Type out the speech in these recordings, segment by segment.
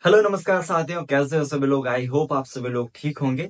Hello नमस्कार साथियों, कैसे हो सभी लोग। आई होप आप सभी लोग ठीक होंगे।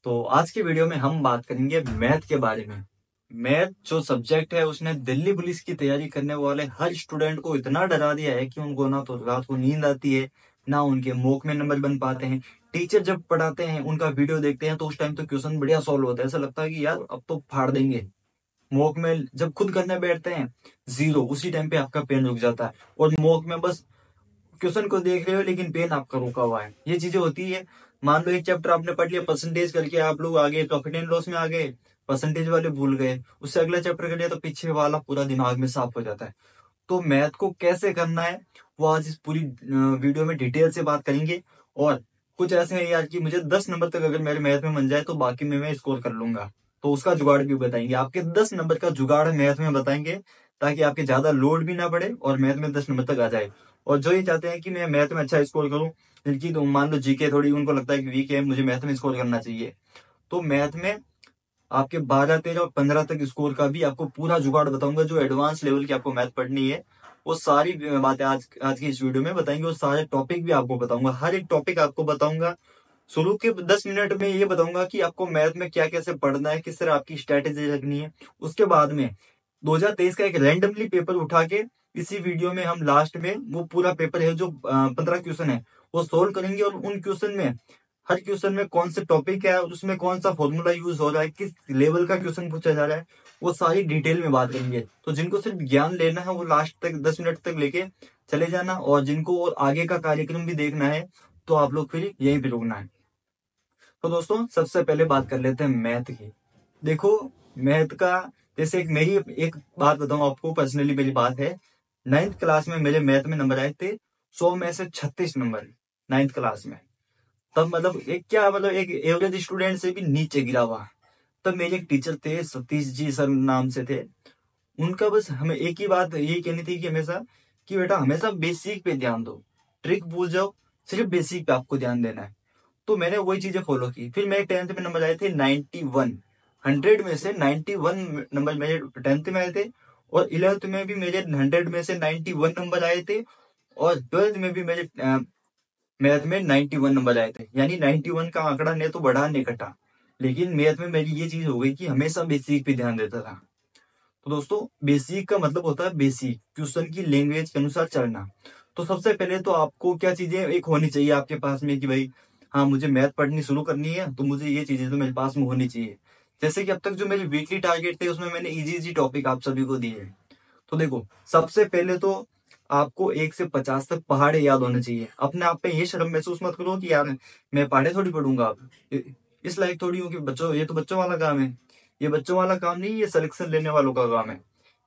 तो आज की वीडियो में हम बात करेंगे मैथ के बारे में। मैथ जो सब्जेक्ट है उसने दिल्ली पुलिस की तैयारी करने वाले हर स्टूडेंट को इतना डरा दिया है कि उनको ना तो रात को नींद आती है, ना उनके मॉक में नंबर बन पाते हैं। टीचर जब पढ़ाते हैं उनका वीडियो देखते हैं तो उस टाइम तो क्वेश्चन बढ़िया सॉल्व होता है, ऐसा लगता है कि यार अब तो फाड़ देंगे। मॉक में जब खुद करने बैठते हैं जीरो, उसी टाइम पे आपका पेन रुक जाता है। और मॉक में बस क्वेश्चन को देख रहे हो लेकिन पेन आपका रुका हुआ है। ये चीजें होती है। मान लो एक चैप्टर आपने पढ़ लिया, परसेंटेज करके आप लोग आगे प्रॉफिट एंड लॉस में आ गए, परसेंटेज वाले भूल गए, उससे अगला चैप्टर कर लिया तो पीछे वाला पूरा दिमाग में साफ हो जाता है। तो मैथ को कैसे करना है वो आज इस पूरी वीडियो में डिटेल से बात करेंगे। और कुछ ऐसे है यार कि मुझे 10 नंबर तक अगर मेरे मैथ में बन जाए तो बाकी में मैं स्कोर कर लूंगा, तो उसका जुगाड़ भी बताएंगे। आपके 10 नंबर का जुगाड़ मैथ में बताएंगे ताकि आपके ज्यादा लोड भी ना पड़े और मैथ में 10 नंबर तक आ जाए। और जो ये चाहते हैं कि मैं मैथ में अच्छा स्कोर करूं, जिनकी तो मान लो जीके थोड़ी उनको लगता है कि वीक है, मुझे मैथ में स्कोर करना चाहिए, तो मैथ में आपके 12, 13 और 15 तक स्कोर का भी आपको पूरा जुगाड़ बताऊंगा। जो एडवांस लेवल की आपको मैथ पढ़नी है वो सारी बातें आज आज की इस वीडियो में बताएंगे। और सारे टॉपिक भी आपको बताऊंगा, हर एक टॉपिक आपको बताऊंगा। शुरू के 10 मिनट में ये बताऊंगा कि आपको मैथ में क्या कैसे पढ़ना है, किस तरह आपकी स्ट्रेटेजी रखनी है। उसके बाद में 2023 का एक रैंडमली पेपर उठा के इसी वीडियो में हम लास्ट में वो पूरा पेपर है जो 15 क्वेश्चन है वो सोल्व करेंगे। और उन क्वेश्चन में हर क्वेश्चन में कौन से टॉपिक है और उसमें कौन सा फॉर्मूला यूज हो रहा है, किस लेवल का क्वेश्चन पूछा जा रहा है, वो सारी डिटेल में बात करेंगे। तो जिनको सिर्फ ज्ञान लेना है वो लास्ट तक 10 मिनट तक लेके चले जाना, और जिनको और आगे का कार्यक्रम भी देखना है तो आप लोग फिर यहीं पे रुकना है। तो दोस्तों सबसे पहले बात कर लेते हैं मैथ की। देखो, मैथ का जैसे एक मेरी एक बात बताऊं आपको, पर्सनली मेरी बात है। 9th क्लास में मेरे मैथ में नंबर आए थे 100 में से 36 नंबर, 9th क्लास में। तब मतलब एक क्या मतलब एक एवरेज स्टूडेंट से भी नीचे गिरा हुआ। तब मेरे एक टीचर थे, सतीश जी सर नाम से थे। उनका बस हमें एक ही बात यही कहनी थी कि हमेशा कि बेटा हमेशा बेसिक पे ध्यान दो, ट्रिक भूल जाओ, सिर्फ बेसिक पे आपको ध्यान देना है। तो मैंने वही चीजें फॉलो की। फिर मेरे 10th में नंबर आए थे 91, 100 में से 91 नंबर मेरे 10th में आए थे। और 11th में भी मेरे 100 में से 91 नंबर आए थे। और 12th में भी मेरे मैथ में 91 नंबर आए थे। यानी 91 का आंकड़ा ने तो बढ़ा नहीं घटा। लेकिन मैथ में मेरी ये चीज हो गई कि हमेशा बेसिक पे ध्यान देता था। तो दोस्तों बेसिक का मतलब होता है बेसिक क्वेश्चन की लैंग्वेज के अनुसार चलना। तो सबसे पहले तो आपको क्या चीजें एक होनी चाहिए आपके पास में कि भाई हाँ मुझे मैथ पढ़नी शुरू करनी है तो मुझे ये चीजें तो मेरे पास में होनी चाहिए। जैसे कि अब तक जो मेरे वीकली टारगेट थे उसमें मैंने इजी इजी टॉपिक आप सभी को दिए हैं। तो देखो, सबसे पहले तो आपको 1 से 50 तक पहाड़े याद होने चाहिए। अपने आप पे ये शर्म महसूस मत करो कि यार मैं पहाड़े थोड़ी पढ़ूंगा। अब इस लायक थोड़ी हो कि बच्चों, ये तो बच्चों वाला काम है। ये बच्चों वाला काम नहीं, ये सिलेक्शन लेने वालों का काम है।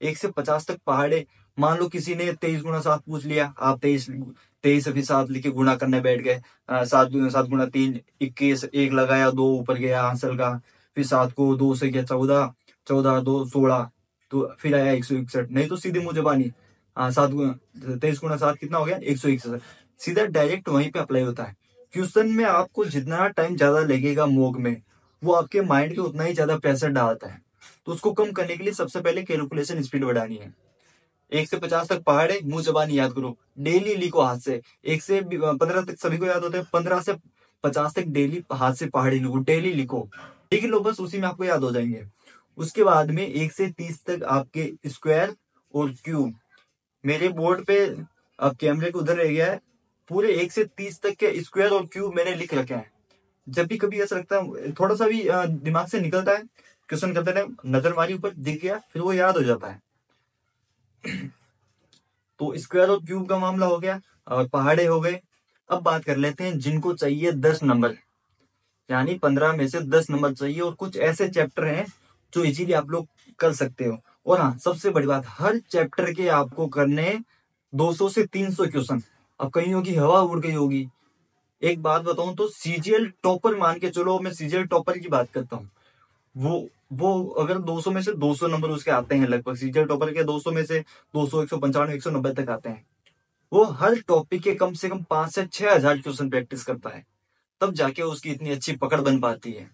1 से 50 तक पहाड़े। मान लो किसी ने 23 गुणा 7 पूछ लिया, आप 23 फिर 7 लिखे गुणा करने बैठ गए। 7 गुणा 3 21, एक लगाया, 2 ऊपर गया आंसर का। फिर 7 को 2 से किया 14, 14 2 16, तो फिर आया 161। नहीं तो सीधे मुंह जबानी, हाँ 23 गुणा 7 कितना हो गया 161। सीधा डायरेक्ट वहीं पे अप्लाई होता है। क्वेश्चन में आपको जितना टाइम ज्यादा लगेगा मोग में, वो आपके माइंड पे उतना ही ज्यादा प्रेशर डालता है। तो उसको कम करने के लिए सबसे पहले कैलकुलेशन स्पीड बढ़ानी है। 1 से 50 तक पहाड़े मुंह जबानी याद करो, डेली लिखो हाथ से। 1 से 15 तक सभी को याद होते हैं, 15 से 50 तक डेली हाथ से पहाड़ी लिखो, डेली लिखो। लिख लो बस, उसी में आपको याद हो जाएंगे। उसके बाद में 1 से 30 तक आपके स्क्वायर और क्यूब। मेरे बोर्ड पे अब कैमरे को उधर रह गया है, पूरे 1 से 30 तक के स्क्वायर और क्यूब मैंने लिख रखे हैं। जब भी कभी ऐसा लगता है थोड़ा सा भी दिमाग से निकलता है, क्वेश्चन करते टाइम नजर मारी ऊपर दिख गया, फिर वो याद हो जाता है। तो स्क्वायर और क्यूब का मामला हो गया और पहाड़े हो गए। अब बात कर लेते हैं जिनको चाहिए 10 नंबर, यानी 15 में से 10 नंबर चाहिए। और कुछ ऐसे चैप्टर हैं जो इजीली आप लोग कर सकते हो। और हाँ, सबसे बड़ी बात, हर चैप्टर के आपको करने 200 से 300 क्वेश्चन। अब कईयों की हवा उड़ गई होगी। एक बात बताऊं तो सीजीएल टॉपर मान के चलो, मैं सीजीएल टॉपर की बात करता हूँ। वो अगर 200 में से 200 नंबर उसके आते हैं, लगभग सीजीएल टॉपर के 200 में से 200, 195, 190 तक आते हैं। वो हर टॉपिक के कम से कम 5 से 6 हजार क्वेश्चन प्रैक्टिस करता है, तब जाके उसकी इतनी अच्छी पकड़ बन पाती है।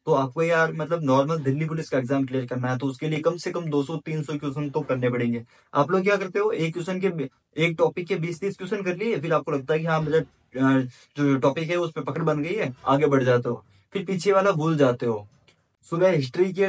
तो आपको यार मतलब नॉर्मल दिल्ली पुलिस का एग्जाम क्लियर करना है तो उसके लिए कम से कम 200-300 क्वेश्चन तो करने पड़ेंगे। आप लोग क्या करते हो, एक क्वेश्चन के एक टॉपिक के 20-30 क्वेश्चन कर लिए, फिर आपको लगता है कि हाँ मुझे जो टॉपिक है उस पर पकड़ बन गई है, आगे बढ़ जाते हो, फिर पीछे वाला भूल जाते हो। सुबह हिस्ट्री के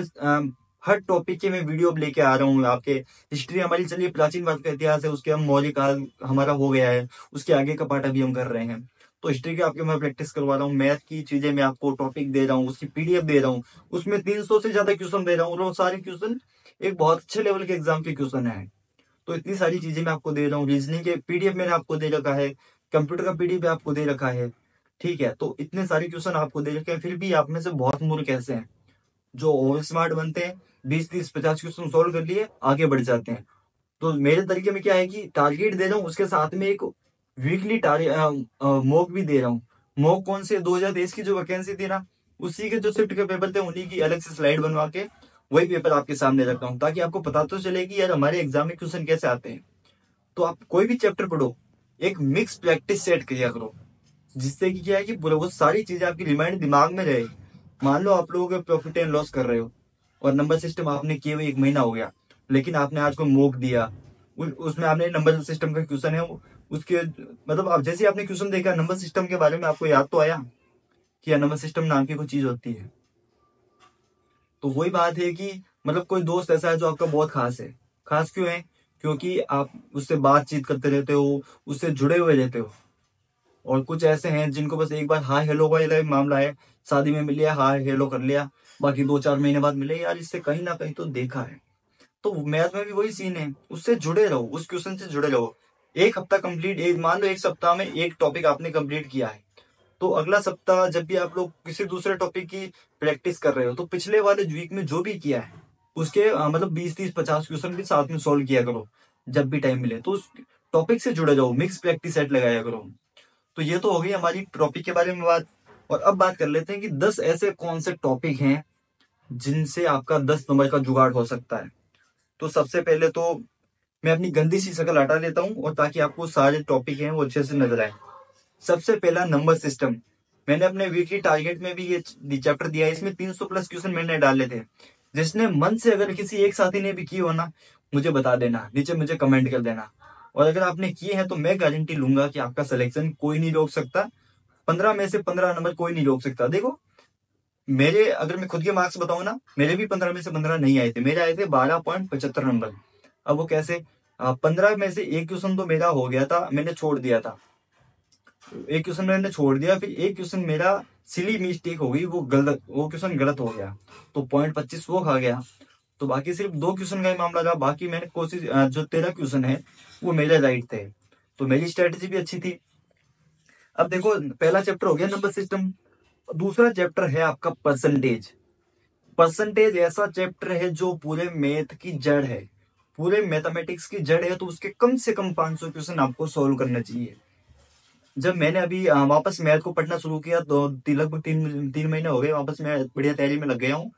हर टॉपिक के मैं वीडियो अब लेके आ रहा हूँ आपके। हिस्ट्री हमारी चलिए प्राचीन भारत का इतिहास है, उसके हम मौर्य काल हमारा हो गया है, उसके आगे का पार्ट अभी हम कर रहे हैं। तो हिस्ट्री के आपके मैं प्रैक्टिस करवा रहा हूँ, मैथ की चीजें मैं आपको टॉपिक दे रहा हूँ, उसकी पीडीएफ दे रहा हूँ, उसमें 300 से ज्यादा क्वेश्चन दे रहा हूँ, और वो सारे क्वेश्चन एक बहुत अच्छे लेवल के एग्जाम के क्वेश्चन है। तो इतनी सारी चीजें मैं आपको दे रहा हूँ, रीजनिंग के पीडीएफ मैंने आपको दे रखा है, कंप्यूटर का पीडीएफ आपको दे रखा है। ठीक है, तो इतने सारे क्वेश्चन आपको दे रखे हैं, फिर भी आप में से बहुत मूर्ख ऐसे हैं जो ओवर स्मार्ट बनते हैं, 20 30 50 क्वेश्चन सोल्व कर लिए आगे बढ़ जाते हैं। तो मेरे तरीके में क्या है कि टारगेट दे रहा हूँ, उसके साथ में एक वीकली मॉक भी दे रहा हूँ। मॉक कौन से 2023 की जो वैकेंसी थी ना, उसी के जो शिफ्ट के पेपर थे उन्हीं की अलग से स्लाइड बनवा के वही पेपर आपके सामने रखता हूँ, ताकि आपको पता तो चले कि यार हमारे एग्जाम में क्वेश्चन कैसे आते हैं। तो आप कोई भी चैप्टर पढ़ो, एक मिक्स प्रैक्टिस सेट किया करो, जिससे कि क्या है कि पूरा वो सारी चीजें आपकी रिमाइंड दिमाग में रहे। मान लो आप लोग प्रॉफिट एंड लॉस कर रहे हो और नंबर सिस्टम आपने किए हुए 1 महीना हो गया, लेकिन आपने आज को मोक दिया, उसमें आपने नंबर सिस्टम का क्वेश्चन है उसके मतलब आप जैसे आपने क्वेश्चन देखा नंबर सिस्टम के बारे में, आपको याद तो आया कि नंबर सिस्टम नाम की कोई चीज होती है। तो वही बात है कि मतलब कोई दोस्त ऐसा है जो आपका बहुत खास है। खास क्यों है? क्योंकि आप उससे बातचीत करते रहते हो, उससे जुड़े हुए रहते हो। और कुछ ऐसे हैं जिनको बस एक बार हाय हेलो वाला मामला है, शादी में मिल लिया, हाय हेलो कर लिया, बाकी 2 4 महीने बाद मिले, यार इससे कहीं ना कहीं तो देखा है। तो मैथ में भी वही सीन है, उससे जुड़े रहो, उस क्वेश्चन से जुड़े रहो। एक हफ्ता कंप्लीट, एक मान लो एक सप्ताह में एक टॉपिक आपने कंप्लीट किया है, तो अगला सप्ताह जब भी आप लोग किसी दूसरे टॉपिक की प्रैक्टिस कर रहे हो, तो पिछले वाले वीक में जो भी किया है उसके मतलब 20 30 50 क्वेश्चन भी साथ में सोल्व किया करो। जब भी टाइम मिले तो उस टॉपिक से जुड़े जाओ, मिक्स प्रैक्टिस सेट लगाया करो। तो ये तो हो गई हमारी टॉपिक के बारे में बात। और अब बात कर लेते हैं कि 10 ऐसे कौन से टॉपिक हैं जिनसे आपका 10 नंबर का जुगाड़ हो सकता है। तो सबसे पहले तो मैं अपनी गंदी सी शक्ल हटा लेता हूँ, और ताकि आपको सारे टॉपिक हैं वो अच्छे से नजर आए। सबसे पहला नंबर सिस्टम। मैंने अपने वीकली टारगेट में भी ये चैप्टर दिया है, इसमें 300 प्लस क्वेश्चन मैंने डाले थे। जिसने मन से, अगर किसी एक साथी ने भी की हो ना, मुझे बता देना, नीचे मुझे कमेंट कर देना। और अगर आपने किए हैं तो मैं गारंटी लूंगा कि आपका सिलेक्शन कोई नहीं रोक सकता। 15 में से 15 नंबर कोई नहीं रोक सकता। देखो, मेरे अगर मैं खुद के मार्क्स बताऊं ना, मेरे भी 15 में से 15 नहीं आए थे, मेरे आए थे 12.75 नंबर। अब वो कैसे? 15 में से एक क्वेश्चन तो मेरा हो गया था, मैंने छोड़ दिया था। एक क्वेश्चन मैंने छोड़ दिया, फिर एक क्वेश्चन मेरा सिली मिस्टेक हो गई, वो क्वेश्चन गलत हो गया, तो 0.25 वो खा गया। तो बाकी सिर्फ 2 क्वेश्चन का ही मामला था, बाकी मैंने कोशिश जो 13 क्वेश्चन है वो मेरे राइट थे। तो मेरी स्ट्रेटेजी भी अच्छी थी। अब देखो, पहला चैप्टर हो गया नंबर सिस्टम। दूसरा चैप्टर है आपका परसेंटेज। परसेंटेज ऐसा चैप्टर है जो पूरे मैथ की जड़ है, पूरे मैथमेटिक्स की जड़ है। तो उसके कम से कम 500 क्वेश्चन आपको सोल्व करना चाहिए। जब मैंने अभी वापस मैथ को पढ़ना शुरू किया तो लगभग 3 महीने हो गए, वापस मैं बढ़िया तैयारी में लग गया हूँ।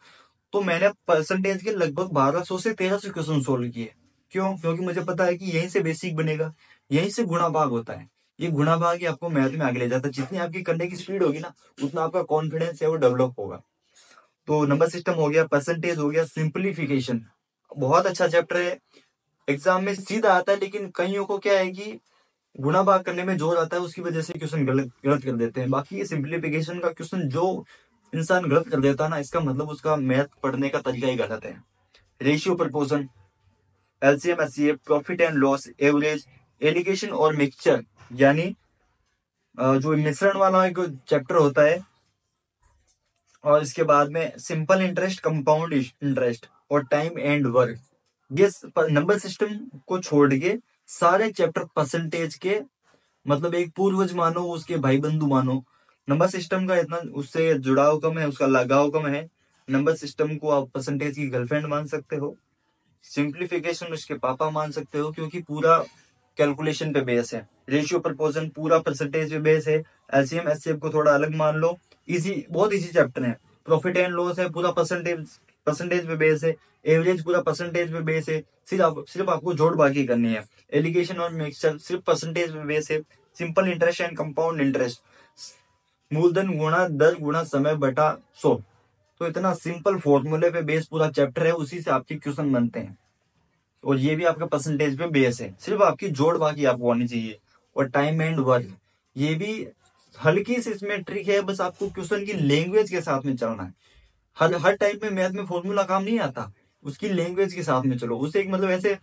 तो मैंने परसेंटेज के लगभग 1200 से 1300 क्वेश्चन सोल्व किए। क्यों? क्योंकि मुझे पता है कि यहीं से बेसिक बनेगा, यहीं से गुणा भाग होता है। ये गुणा भाग ही आपको मैथ में आगे ले जाता है। जितनी आपकी करने की स्पीड होगी ना, उतना आपका कॉन्फिडेंस है वो डेवलप होगा। तो नंबर सिस्टम हो गया, परसेंटेज हो गया, सिंप्लीफिकेशन बहुत अच्छा चैप्टर है। एग्जाम में सीधा आता है, लेकिन कईयों को क्या है कि गुणा भाग करने में जोर आता है, उसकी वजह से क्वेश्चन गलत गलत कर देते हैं। बाकी ये सिंप्लीफिकेशन का क्वेश्चन जो इंसान गलत कर देता है ना, इसका मतलब उसका मैथ पढ़ने का तरीका ही गलत है। Ratio, proportion, LCM, HCF, profit and loss, average, alligation और मिक्सचर, यानी जो मिश्रण वाला एक चैप्टर होता है। और इसके बाद में सिंपल इंटरेस्ट, कंपाउंड इंटरेस्ट और टाइम एंड वर्क। ये नंबर सिस्टम को छोड़ के सारे चैप्टर परसेंटेज के, मतलब एक पूर्वज मानो, उसके भाई बंधु मानो। नंबर सिस्टम का इतना उससे जुड़ाव कम है, उसका लगाव कम है। नंबर सिस्टम को आप परसेंटेज की गर्लफ्रेंड मान सकते हो, सिंप्लीफिकेशन उसके पापा मान सकते हो, क्योंकि पूरा कैलकुलेशन पे बेस है। रेशियो, प्रपोर्शन पूरा परसेंटेज पे बेस है। एलसीएम एचसीएफ को थोड़ा अलग मान लो, इजी, बहुत इजी चैप्टर है। प्रॉफिट एंड लॉस है, पूरा परसेंटेज परसेंटेज पे बेस है। एवरेज पूरा परसेंटेज पे बेस है, सिर्फ आपको जोड़ बाकी करनी है। एलिगेशन और मिक्सचर सिर्फ परसेंटेज पे बेस है। Simple interest and compound interest, मूलधन गुणा दर गुणा समय बटा 100। तो इतना सिंपल फॉर्मूले पे बेस पूरा चैप्टर है, उसी से आपके क्वेश्चन बनते हैं। और ये भी आपका परसेंटेज पे बेस है, सिर्फ आपकी जोड़ बाकी आपको आनी चाहिए। और टाइम एंड वर्क, ये भी हल्की सी इसमें ट्रिक है, बस आपको क्वेश्चन की लैंग्वेज के साथ में चलना है। हर हर टाइप में मैथ में फॉर्मूला काम नहीं आता, उसकी लैंग्वेज के साथ में चलो। उसे एक मतलब ऐसे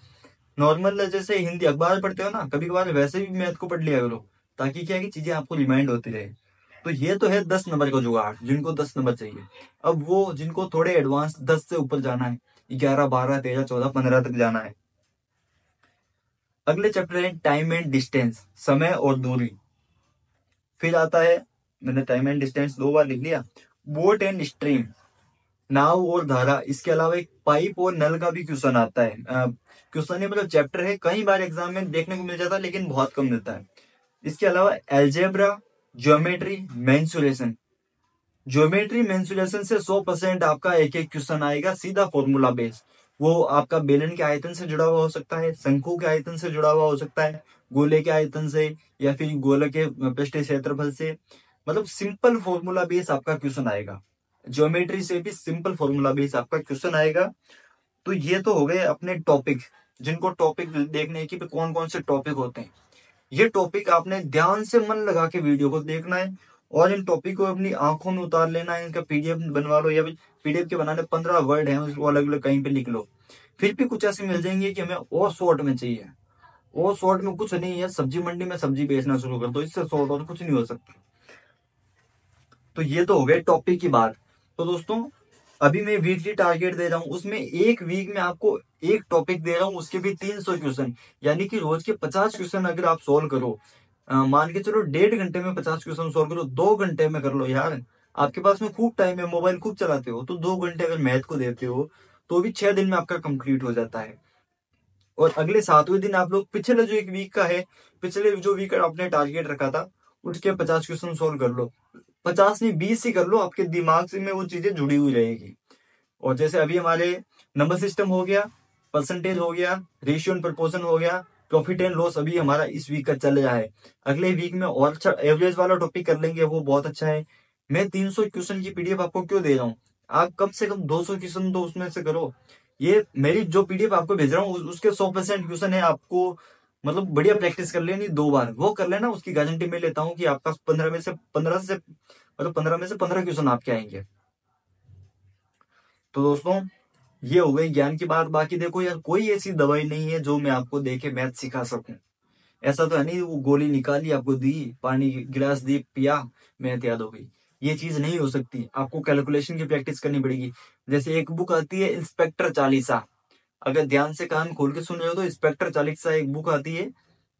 नॉर्मल जैसे हिंदी अखबार पढ़ते हो ना कभी कभार, वैसे भी मैथ को पढ़ लिया करो, ताकि क्या है कि चीजें आपको रिमाइंड होती रहे। तो ये तो है 10 नंबर का जुगाड़, जिनको 10 नंबर चाहिए। अब वो जिनको थोड़े एडवांस 10 से ऊपर जाना है, 11 12 13 14 15 तक जाना है, अगले चैप्टर है टाइम एंड डिस्टेंस, समय और दूरी। फिर आता है, मैंने टाइम एंड डिस्टेंस 2 बार लिख लिया। बोट एंड स्ट्रीम, नाव और धारा। इसके अलावा एक पाइप और नल का भी क्वेश्चन आता है। क्वेश्चन है मतलब चैप्टर है, कई बार एग्जाम में देखने को मिल जाता है लेकिन बहुत कम मिलता है। इसके अलावा algebra, geometry, mensuration. Geometry mensuration से 100% आपका एक एक क्वेश्चन आएगा सीधा फॉर्मूला बेस। वो आपका बेलन के आयतन से जुड़ा हुआ हो सकता है, शंकु के आयतन से जुड़ा हुआ हो सकता है, गोले के आयतन से, या फिर गोले के पृष्ठीय क्षेत्रफल से। मतलब सिंपल फॉर्मूला बेस आपका क्वेश्चन आएगा, ज्योमेट्री से भी सिंपल फॉर्मूला बेस आपका क्वेश्चन आएगा। तो ये तो हो गए अपने टॉपिक, जिनको टॉपिक देखने हैं कि कौन कौन से टॉपिक होते हैं। ये टॉपिक आपने ध्यान से मन लगा के वीडियो को देखना है, और इन टॉपिक को अपनी आंखों में उतार लेना है। इनका पीडीएफ बनवा लो, या फिर पीडीएफ के बनाने 15 वर्ड हैं उसको अलग अलग कहीं पे लिख लो। फिर भी कुछ ऐसे मिल जाएंगे कि हमें और शॉर्ट में चाहिए। और शॉर्ट में कुछ नहीं है, सब्जी मंडी में सब्जी बेचना शुरू कर दो, इससे शॉर्ट और कुछ नहीं हो सकता। तो ये तो हो गए टॉपिक की बात। तो दोस्तों अभी मैं वीकली टारगेट दे रहा हूँ, उसमें एक वीक में आपको एक टॉपिक दे रहा हूँ, उसके भी 300 क्वेश्चन, यानी कि रोज के 50 क्वेश्चन अगर आप सोल्व करो, मान के चलो 1.5 घंटे में 50 क्वेश्चन सोल्व करो, 2 घंटे में कर लो यार। आपके पास में खूब टाइम है, मोबाइल खूब चलाते हो, तो 2 घंटे अगर मैथ को देते हो तो भी 6 दिन में आपका कंप्लीट हो जाता है। और अगले 7वें दिन आप लोग पिछले जो एक वीक का है, पिछले जो वीक आपने टारगेट रखा था, उसके 50 क्वेश्चन सोल्व कर लो। 50 नहीं 20 ही कर लो, आपके दिमाग से में वो चीजें जुड़ी हुई रहेगी। और जैसे अभी हमारे नंबर सिस्टम हो गया, परसेंटेज हो गया, रेशियो एंड प्रपोर्शन हो गया, प्रॉफिट एंड लॉस अभी हमारा इस वीक का चल रहा है। अगले वीक में और अच्छा एवरेज वाला टॉपिक कर लेंगे, वो बहुत अच्छा है। मैं 300 क्वेश्चन की पीडीएफ आपको क्यों दे रहा हूँ, आप कम से कम 200 क्वेश्चन तो उसमें से करो। ये मेरी जो पीडीएफ आपको भेज रहा हूँ उसके 100% क्वेश्चन है, आपको मतलब बढ़िया प्रैक्टिस कर लेनी, 2 बार वो कर लेना, उसकी गारंटी मैं लेता हूँ कि आपका 15 में से 15 क्वेश्चन आपके आएंगे। तो दोस्तों ये हो गई ज्ञान की बात। बाकी देखो यार, कोई ऐसी दवाई नहीं है जो मैं आपको दे के मैथ सिखा सकूं। ऐसा तो है नहीं वो गोली निकाली आपको दी, पानी गिलास दी पिया, मैथ याद हो गई। ये चीज नहीं हो सकती, आपको कैलकुलेशन की प्रैक्टिस करनी पड़ेगी। जैसे एक बुक आती है इंस्पेक्टर चालीसा, अगर ध्यान से कान खोल के सुन रहे हो तो इंस्पेक्टर चालीसा एक बुक आती है।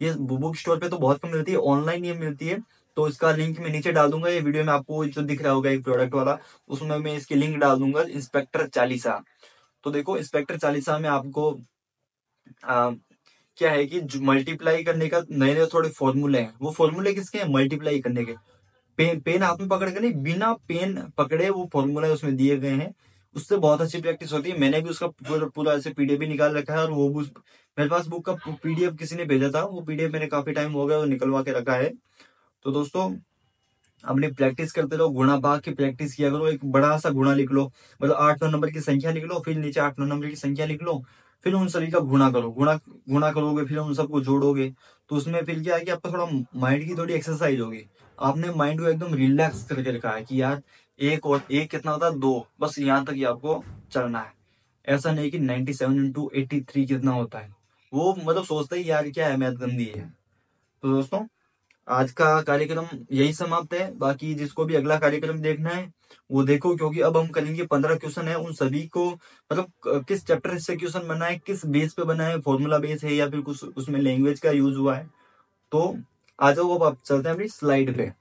ये बुक स्टोर पे तो बहुत कम मिलती है, ऑनलाइन ये मिलती है। तो इसका लिंक मैं नीचे डाल दूंगा, ये वीडियो में आपको जो दिख रहा होगा एक प्रोडक्ट वाला, उसमें मैं इसकी लिंक डाल दूंगा, इंस्पेक्टर चालीसा। तो देखो इंस्पेक्टर चालीसा में आपको आ, क्या है कि मल्टीप्लाई करने का नए नए थोड़े फॉर्मूले हैं। वो फॉर्मूले किसके हैं, मल्टीप्लाई करने के। पेन हाथ में पकड़ के नहीं, बिना पेन पकड़े वो फॉर्मूला उसमें दिए गए हैं। उससे बहुत अच्छी प्रैक्टिस होती है। मैंने भी उसका पूरा पूरा ऐसे पीडीएफ भी निकाल रखा है, और वो भी मेरे पास बुक का पीडीएफ किसी ने भेजा था, वो पीडीएफ मैंने काफी टाइम हो गया वो निकलवा के रखा है। तो दोस्तों अपनी प्रैक्टिस करते रहो, गुणा भाग की प्रैक्टिस किया करो। एक बड़ा सा गुणा लिख लो, मतलब 8 9 नंबर की संख्या लिख लो, फिर नीचे 8 9 नंबर की संख्या लिख लो, फिर उन सभी का गुणा करो। गुणा गुणा करोगे, फिर उन सबको जोड़ोगे, तो उसमें फिर क्या है कि आपका थोड़ा माइंड की थोड़ी एक्सरसाइज होगी। आपने माइंड को एकदम रिलैक्स करके रखा है कि यार एक और एक कितना होता है 2, बस यहाँ तक ही आपको चलना है। ऐसा नहीं कि 97 × 83 कितना होता है, वो मतलब सोचता ही यार क्या है मैथ गंदी है। तो दोस्तों आज का कार्यक्रम यही समाप्त है। बाकी जिसको भी अगला कार्यक्रम देखना है वो देखो, क्योंकि अब हम करेंगे 15 क्वेश्चन है, उन सभी को मतलब किस चैप्टर से क्वेश्चन बना है, किस बेस पे बना है, फॉर्मूला बेस है या फिर कुछ उसमें लैंग्वेज का यूज हुआ है। तो आ जाओ अब आप चलते हैं अपनी स्लाइड पे।